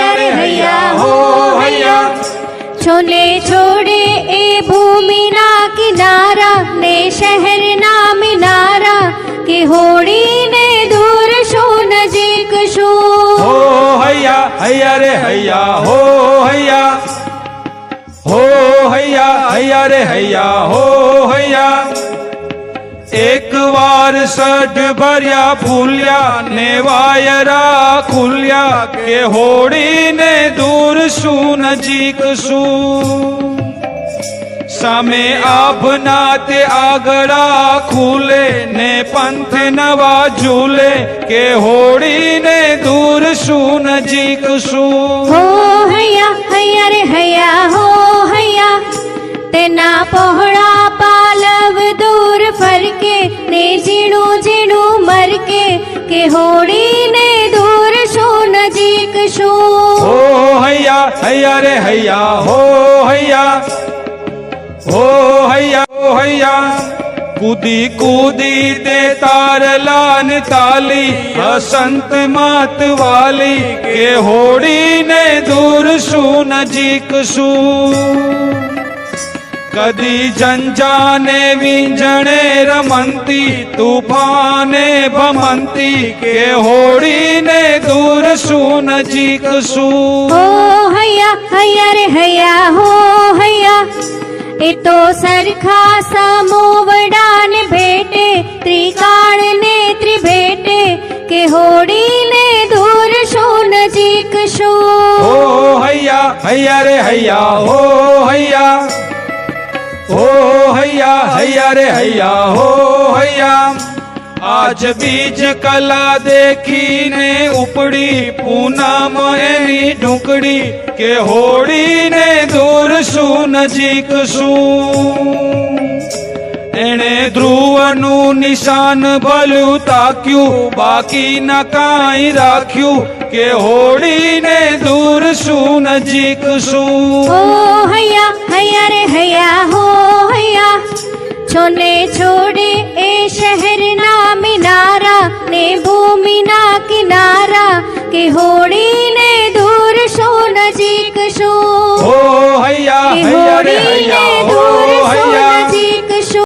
ત્યારે હૈયા હો હૈયા. છોલે છોડે એ ભૂમિના કિનારા ને શહેરના મિનારા કે હોડીને દૂર શું નજીક શું. હો હૈયા હૈયા રે હૈયા હો હૈયા. હો હૈયા હૈયા રે હૈયા હો હૈયા. એક વાર સઢ ભર્યા ફૂલ્યા ને વાયરા ખુલ્યા કે હોડીને દૂર શું નજીક શું. સામે આભના તે આગળા ખુલે ને પંથ નવા ઝૂલે કે હોડીને દૂર શું નજીક શું. હો હૈયા હૈયા રે હૈયા હો હૈયા. તેના પહોળા પાલવ દૂર ફરકે ને ઝીણું ઝીણું મરકે કે હોડીને દૂર શું નજીક શું. હો હૈયા હૈયા રે હૈયા હો હૈયા. હો હૈયા હો હૈયા. કૂદી કૂદી તે તારલા ને તાલી હસંત માતવાલી કે હોડીને દૂર શું નજીક શું. કદી જંજાને વીંજણે રમંતી તુફાને ભમંતી કે હોડીને દૂર શું નજીક શું. હો હૈયા હૈયા રે હૈયા હો હૈયા. એ તો સરખા સમોવડાને ભેટે ત્રિકાળ ને ત્રિભેટે કે હોડીને દૂર શું નજીક શું. હો હૈયા હૈયા રે હૈયા હો હૈયા. હો હૈયા હૈયા રે હૈયા હો હૈયા. આજ બીજ કલા દેખીને ઉપડી પૂનમ એની ઢુકડી કે હોડીને દૂર શું નજીક શું. એણે ધ્રુવનું નિશાન ભલું તાક્યું બાકી ન કાંઈ રાખ્યું કે હોડીને દૂર શું નજીક શું. હો હૈયા હૈયા રે હૈયા હો હૈયા. છોલે છોડે એ શહેરના મિનારા ને ભૂમિના